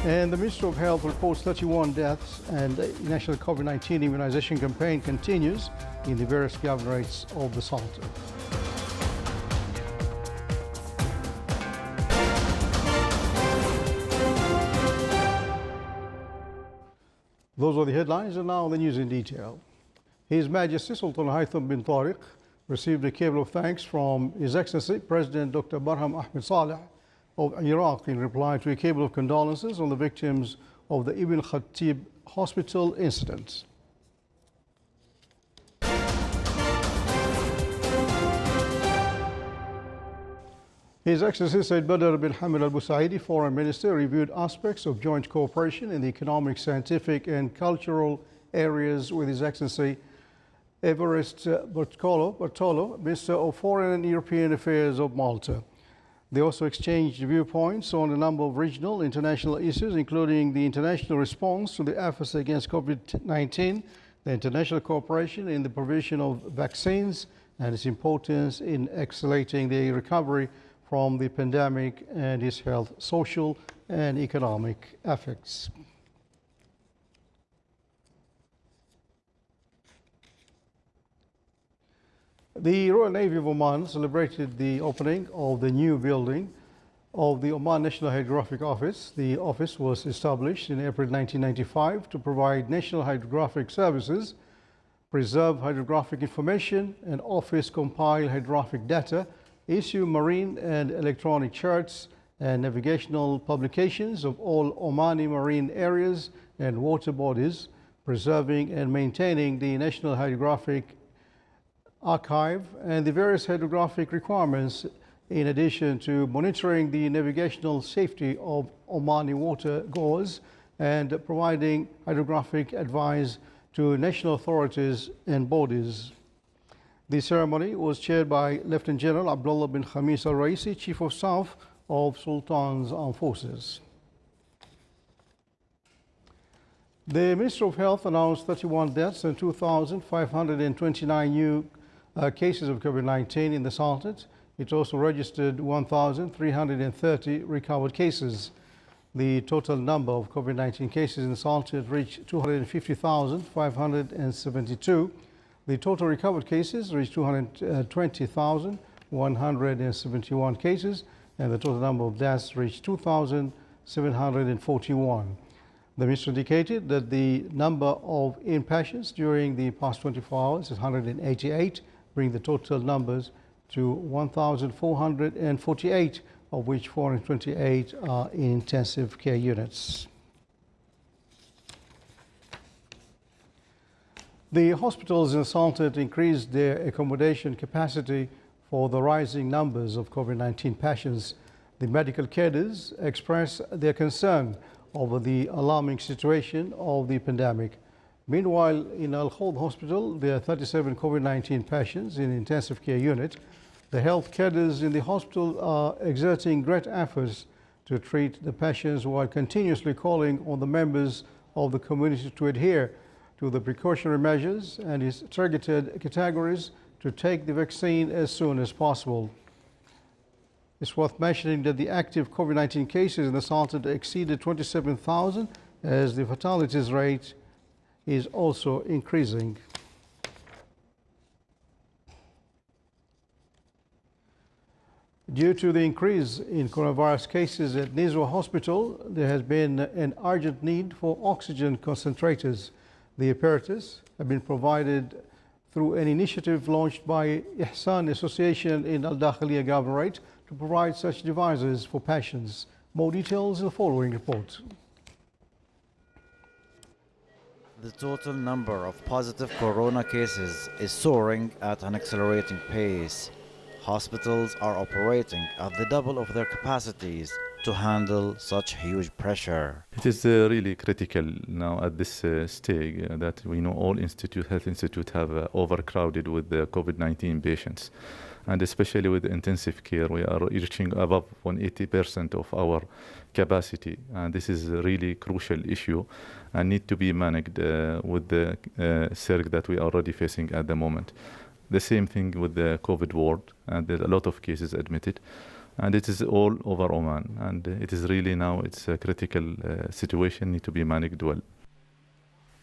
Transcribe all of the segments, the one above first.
And the Ministry of Health reports 31 deaths, and the national COVID-19 immunization campaign continues in the various governorates of the Sultan. Those are the headlines, and now the news in detail. His Majesty Sultan Haytham bin Tariq received a cable of thanks from His Excellency President Dr. Barham Ahmed Saleh of Iraq in reply to a cable of condolences on the victims of the Ibn Khatib hospital incident. His Excellency Said Badr bin Hamid Al Busaidi, Foreign Minister, reviewed aspects of joint cooperation in the economic, scientific and cultural areas with His Excellency Everest Bartolo, Minister of Foreign and European Affairs of Malta. They also exchanged viewpoints on a number of regional and international issues, including the international response to the efforts against COVID-19, the international cooperation in the provision of vaccines, and its importance in accelerating the recovery from the pandemic and its health, social and economic effects. The Royal Navy of Oman celebrated the opening of the new building of the Oman National Hydrographic Office. The office was established in April 1995 to provide national hydrographic services, preserve hydrographic information, and office compile hydrographic data, issue marine and electronic charts and navigational publications of all Omani marine areas and water bodies, preserving and maintaining the National Hydrographic Archive and the various hydrographic requirements, in addition to monitoring the navigational safety of Omani water goers and providing hydrographic advice to national authorities and bodies. The ceremony was chaired by Lieutenant General Abdullah bin Khamis al-Raisi, Chief of Staff of Sultan's Armed Forces. The Ministry of Health announced 31 deaths and 2,529 new cases of COVID-19 in the Sultanate. It also registered 1,330 recovered cases. The total number of COVID-19 cases in the Sultanate reached 250,572. The total recovered cases reached 220,171 cases, and the total number of deaths reached 2,741. The minister indicated that the number of inpatients during the past 24 hours is 188, bringing the total numbers to 1,448, of which 428 are in intensive care units. The hospitals in the Sultanate increased their accommodation capacity for the rising numbers of COVID-19 patients. The medical cadres expressed their concern over the alarming situation of the pandemic. Meanwhile, in Al Khawd Hospital, there are 37 COVID-19 patients in intensive care unit. The health cadres in the hospital are exerting great efforts to treat the patients while continuously calling on the members of the community to adhere to the precautionary measures and its targeted categories to take the vaccine as soon as possible. It's worth mentioning that the active COVID-19 cases in the Sultanate exceeded 27,000, as the fatalities rate is also increasing. Due to the increase in coronavirus cases at Nizwa Hospital, there has been an urgent need for oxygen concentrators. The apparatus have been provided through an initiative launched by Ihsan Association in Al Dakhiliya Governorate to provide such devices for patients. More details in the following report. The total number of positive corona cases is soaring at an accelerating pace. Hospitals are operating at the double of their capacities to handle such huge pressure. It is really critical now at this stage that we know all health institutes have overcrowded with the COVID-19 patients. And especially with intensive care, we are reaching above 180% of our capacity. And this is a really crucial issue and need to be managed with the surge that we are already facing at the moment. The same thing with the COVID ward, and there are a lot of cases admitted. And it is all over Oman. And it is really now, it's a critical situation, need to be managed well.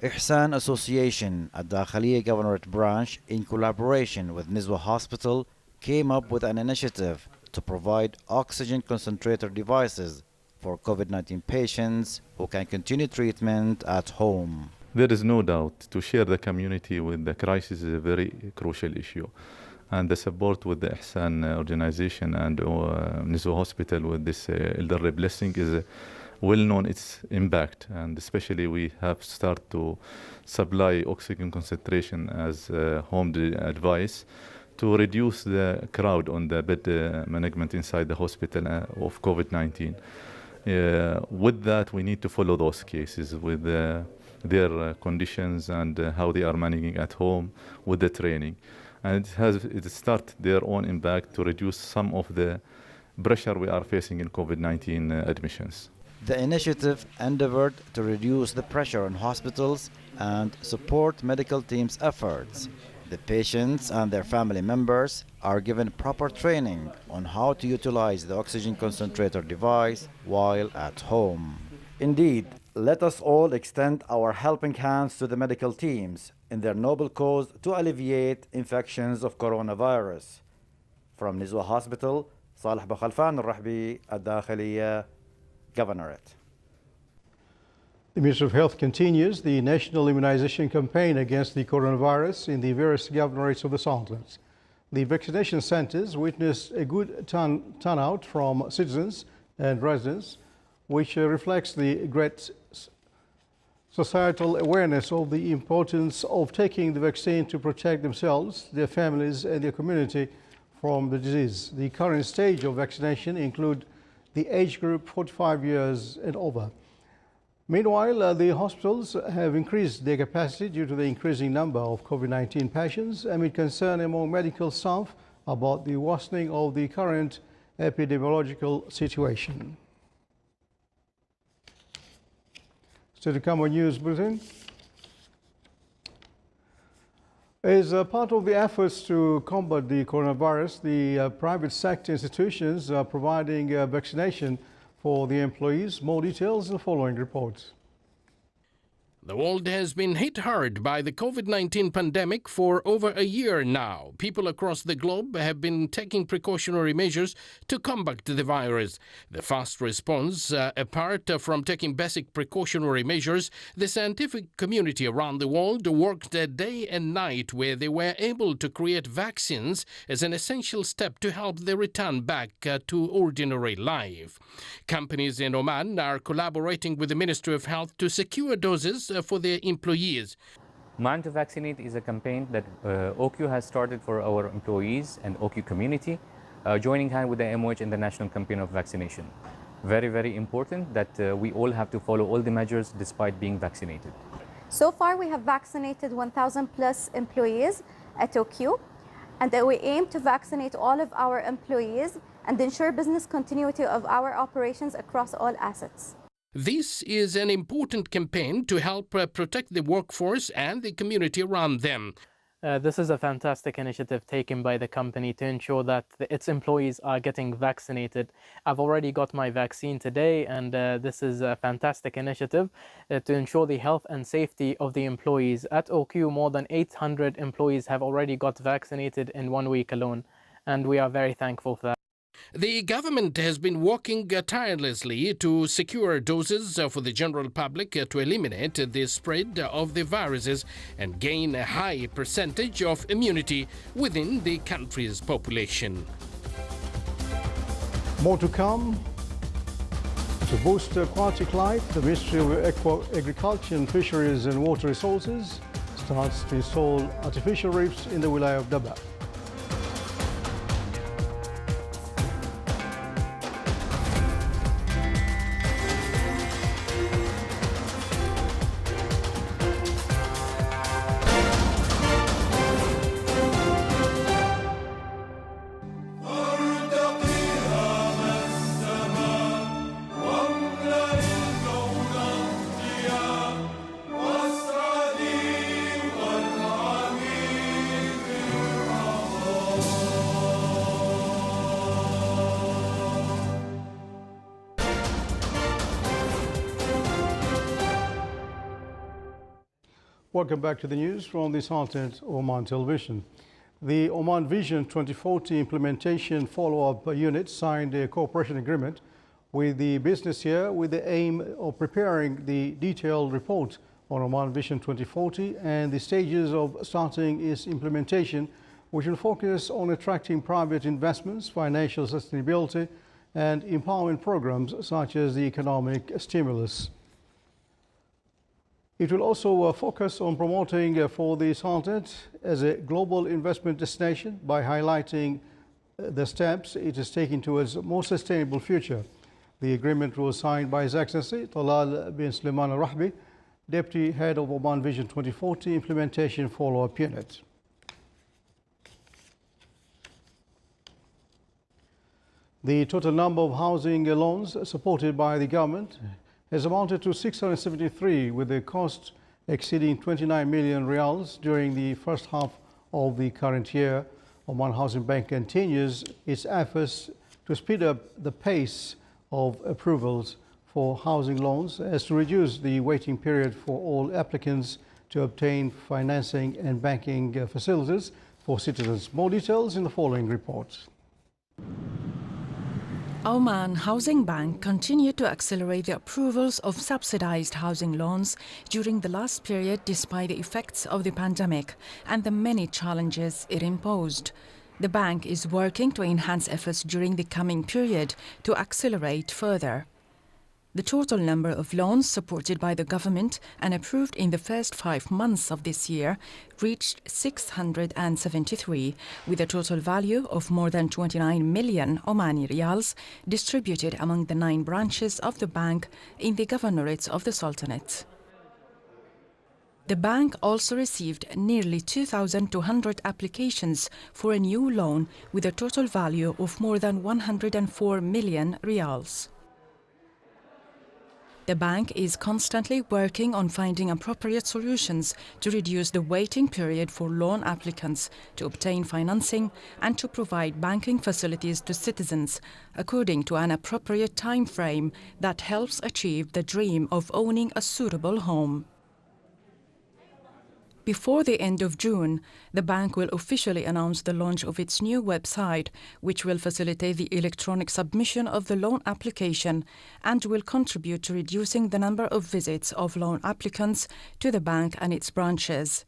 Ihsan Association at Dakhaliya Governorate Branch, in collaboration with Nizwa Hospital, came up with an initiative to provide oxygen concentrator devices for COVID-19 patients who can continue treatment at home. There is no doubt to share the community with the crisis is a very crucial issue. And the support with the Ihsan organization and Nizwa Hospital with this elderly blessing is well known its impact. And especially we have started to supply oxygen concentration as home advice to reduce the crowd on the bed management inside the hospital of COVID-19. With that, we need to follow those cases with their conditions and how they are managing at home with the training. And it started their own impact to reduce some of the pressure we are facing in COVID-19 admissions. The initiative endeavored to reduce the pressure on hospitals and support medical teams' efforts. The patients and their family members are given proper training on how to utilize the oxygen concentrator device while at home. Indeed, let us all extend our helping hands to the medical teams in their noble cause to alleviate infections of coronavirus. From Nizwa Hospital, Salih Bakhalfan al-Rahbi, Dakhaliya Governorate. The Ministry of Health continues the national immunization campaign against the coronavirus in the various governorates of the Sultanates. The vaccination centers witnessed a good turnout from citizens and residents, which reflects the great societal awareness of the importance of taking the vaccine to protect themselves, their families and their community from the disease. The current stage of vaccination include the age group 45 years and over. Meanwhile, the hospitals have increased their capacity due to the increasing number of COVID-19 patients amid concern among medical staff about the worsening of the current epidemiological situation. Still to come on News Bulletin. As a part of the efforts to combat the coronavirus, the private sector institutions are providing vaccination for the employees. More details in the following report. The world has been hit hard by the COVID-19 pandemic for over a year now. People across the globe have been taking precautionary measures to combat the virus. The fast response, apart from taking basic precautionary measures, the scientific community around the world worked day and night where they were able to create vaccines as an essential step to help the return back to ordinary life. Companies in Oman are collaborating with the Ministry of Health to secure doses for their employees. Man to Vaccinate is a campaign that OQ has started for our employees and OQ community, joining hand with the MOH in the national campaign of vaccination. Very, very important that we all have to follow all the measures despite being vaccinated. So far, we have vaccinated 1,000 plus employees at OQ, and we aim to vaccinate all of our employees and ensure business continuity of our operations across all assets. This is an important campaign to help protect the workforce and the community around them. This is a fantastic initiative taken by the company to ensure that its employees are getting vaccinated. I've already got my vaccine today, and this is a fantastic initiative to ensure the health and safety of the employees. At OQ, more than 800 employees have already got vaccinated in 1 week alone, and we are very thankful for that. The government has been working tirelessly to secure doses for the general public to eliminate the spread of the viruses and gain a high percentage of immunity within the country's population. More to come. To boost aquatic life, the Ministry of Agriculture and Fisheries and Water Resources starts to install artificial reefs in the Wilaya of Daba. Welcome back to the news from the Sultanate Oman Television. The Oman Vision 2040 implementation follow-up unit signed a cooperation agreement with the business here with the aim of preparing the detailed report on Oman Vision 2040 and the stages of starting its implementation, which will focus on attracting private investments, financial sustainability and empowerment programs such as the economic stimulus. It will also focus on promoting for the Sultanate as a global investment destination by highlighting the steps it is taking towards a more sustainable future. The agreement was signed by His Excellency Talal bin Sulaiman Al-Rahbi, Deputy Head of Oman Vision 2040 Implementation Follow-up Unit. The total number of housing loans supported by the government has amounted to 673, with the cost exceeding 29 million riyals during the first half of the current year. Oman Housing Bank continues its efforts to speed up the pace of approvals for housing loans as to reduce the waiting period for all applicants to obtain financing and banking facilities for citizens. More details in the following report. Oman Housing Bank continued to accelerate the approvals of subsidized housing loans during the last period despite the effects of the pandemic and the many challenges it imposed. The bank is working to enhance efforts during the coming period to accelerate further. The total number of loans supported by the government and approved in the first 5 months of this year reached 673, with a total value of more than 29 million Omani riyals distributed among the 9 branches of the bank in the governorates of the Sultanate. The bank also received nearly 2,200 applications for a new loan with a total value of more than 104 million riyals. The bank is constantly working on finding appropriate solutions to reduce the waiting period for loan applicants to obtain financing and to provide banking facilities to citizens according to an appropriate time frame that helps achieve the dream of owning a suitable home. Before the end of June, the bank will officially announce the launch of its new website, which will facilitate the electronic submission of the loan application and will contribute to reducing the number of visits of loan applicants to the bank and its branches.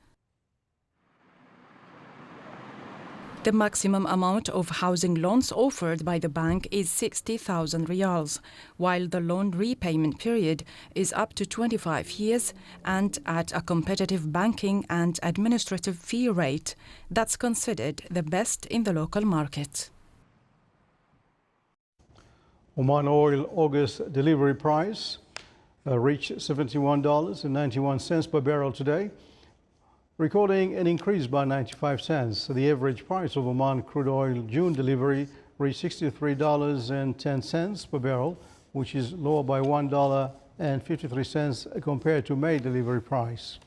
The maximum amount of housing loans offered by the bank is 60,000 riyals, while the loan repayment period is up to 25 years and at a competitive banking and administrative fee rate that's considered the best in the local market. Oman Oil August delivery price reached $71.91 per barrel today, recording an increase by 95 cents. The average price of Oman crude oil June delivery reached $63.10 per barrel, which is lower by $1.53 compared to May delivery price.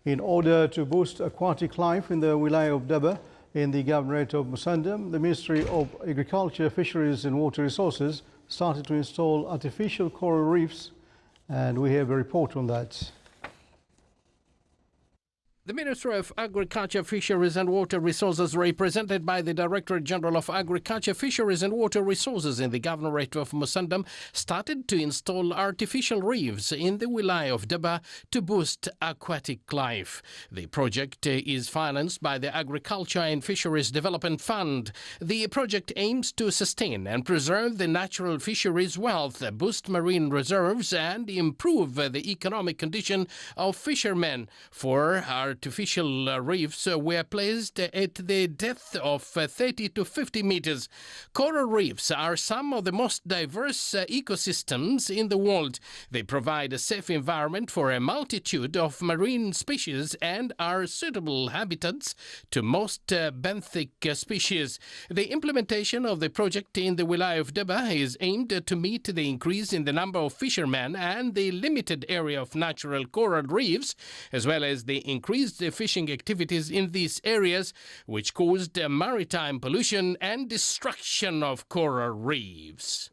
In order to boost aquatic life in the Wilayah of Daba in the Governorate of Musandam, the Ministry of Agriculture, Fisheries and Water Resources started to install artificial coral reefs, and we have a report on that. The Ministry of Agriculture, Fisheries and Water Resources, represented by the Directorate General of Agriculture, Fisheries and Water Resources in the Governorate of Musandam, started to install artificial reefs in the Wilayah of Daba to boost aquatic life. The project is financed by the Agriculture and Fisheries Development Fund. The project aims to sustain and preserve the natural fisheries wealth, boost marine reserves and improve the economic condition of fishermen. For artificial reefs were placed at the depth of 30 to 50 meters. Coral reefs are some of the most diverse ecosystems in the world. They provide a safe environment for a multitude of marine species and are suitable habitats to most benthic species. The implementation of the project in the Wilayah of Daba is aimed to meet the increase in the number of fishermen and the limited area of natural coral reefs, as well as the increased fishing activities in these areas, which caused maritime pollution and destruction of coral reefs.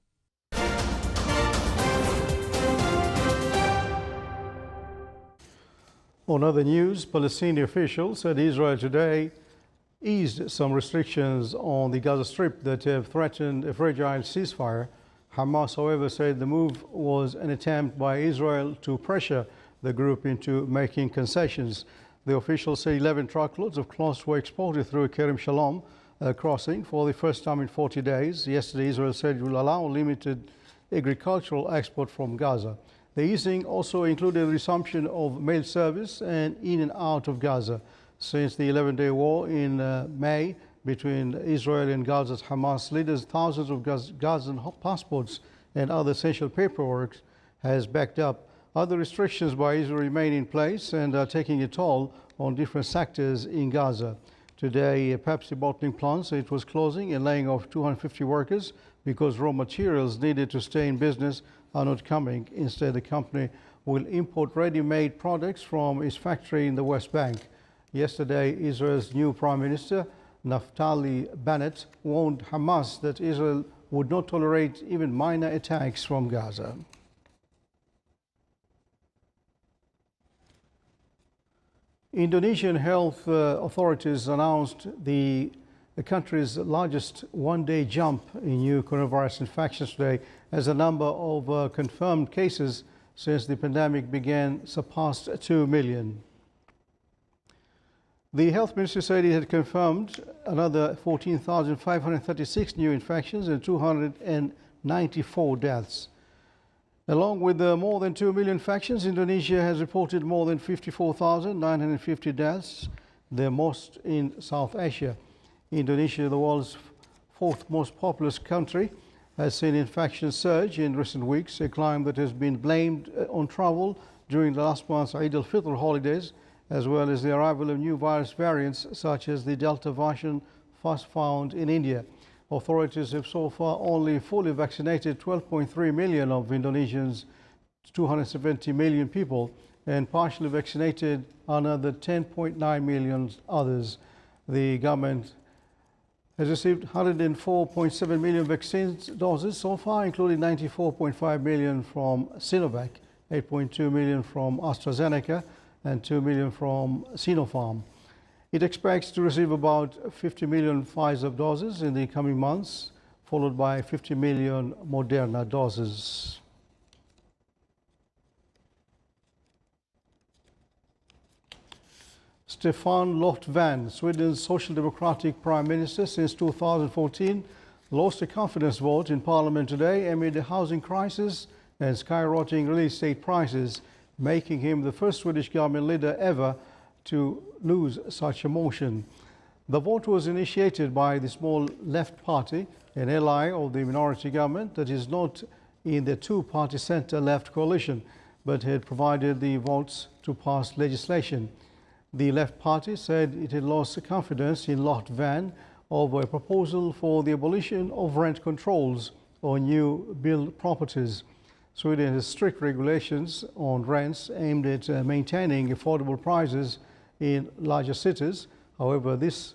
On other news, Palestinian officials said Israel today eased some restrictions on the Gaza Strip that have threatened a fragile ceasefire. Hamas, however, said the move was an attempt by Israel to pressure the group into making concessions. The officials say 11 truckloads of cloths were exported through Kerem Shalom crossing for the first time in 40 days. Yesterday, Israel said it will allow limited agricultural export from Gaza. The easing also included the resumption of mail service and in and out of Gaza. Since the 11-day war in May between Israel and Gaza's Hamas leaders, thousands of Gazan passports and other essential paperwork has backed up. Other restrictions by Israel remain in place and are taking a toll on different sectors in Gaza. Today, a Pepsi bottling plant said it was closing and laying off 250 workers because raw materials needed to stay in business are not coming. Instead, the company will import ready-made products from its factory in the West Bank. Yesterday, Israel's new Prime Minister, Naftali Bennett, warned Hamas that Israel would not tolerate even minor attacks from Gaza. Indonesian health authorities announced the country's largest one-day jump in new coronavirus infections today, as the number of confirmed cases since the pandemic began surpassed 2 million. The health ministry said it had confirmed another 14,536 new infections and 294 deaths. Along with more than 2 million infections, Indonesia has reported more than 54,950 deaths, the most in South Asia. Indonesia, the world's fourth most populous country, has seen infections surge in recent weeks, a climb that has been blamed on travel during the last month's Eid al-Fitr holidays, as well as the arrival of new virus variants such as the Delta version first found in India. Authorities have so far only fully vaccinated 12.3 million of Indonesians' 270 million people and partially vaccinated another 10.9 million others. The government has received 104.7 million vaccine doses so far, including 94.5 million from Sinovac, 8.2 million from AstraZeneca, and 2 million from Sinopharm. It expects to receive about 50 million Pfizer doses in the coming months, followed by 50 million Moderna doses. Stefan Löfven, Sweden's Social Democratic Prime Minister since 2014, lost a confidence vote in Parliament today amid a housing crisis and skyrocketing real estate prices, making him the first Swedish government leader ever to lose such a motion. The vote was initiated by the small Left Party, an ally of the minority government that is not in the two-party centre-left coalition, but had provided the votes to pass legislation. The Left Party said it had lost confidence in Löfven over a proposal for the abolition of rent controls on new built properties. Sweden has strict regulations on rents aimed at maintaining affordable prices in larger cities. However, this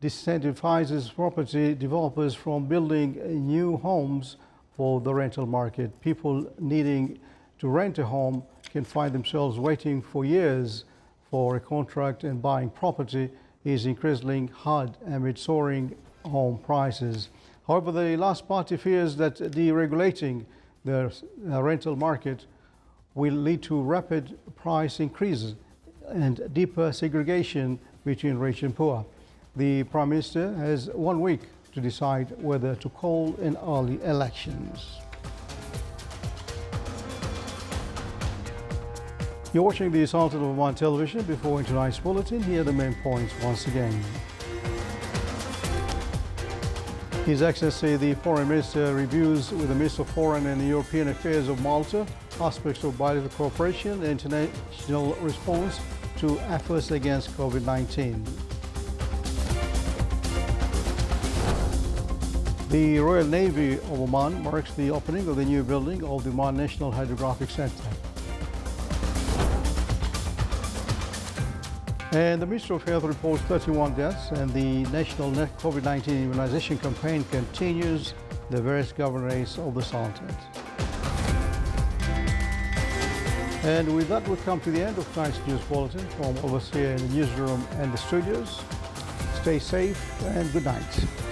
disincentivizes property developers from building new homes for the rental market. People needing to rent a home can find themselves waiting for years for a contract, and buying property is increasingly hard amid soaring home prices. However, the last party fears that deregulating the rental market will lead to rapid price increases and deeper segregation between rich and poor. The Prime Minister has 1 week to decide whether to call an early elections. You're watching the Sultan of Oman television. Before tonight's bulletin, here are the main points once again. His Excellency the Foreign Minister reviews with the Minister of Foreign and European Affairs of Malta aspects of bilateral cooperation and international response to efforts against COVID-19. The Royal Navy of Oman marks the opening of the new building of the Oman National Hydrographic Center. And the Ministry of Health reports 31 deaths, and the national COVID-19 immunization campaign continues the various governorates of the Sultanate. And with that, we come to the end of tonight's news bulletin from all of us here in the newsroom and the studios. Stay safe and good night.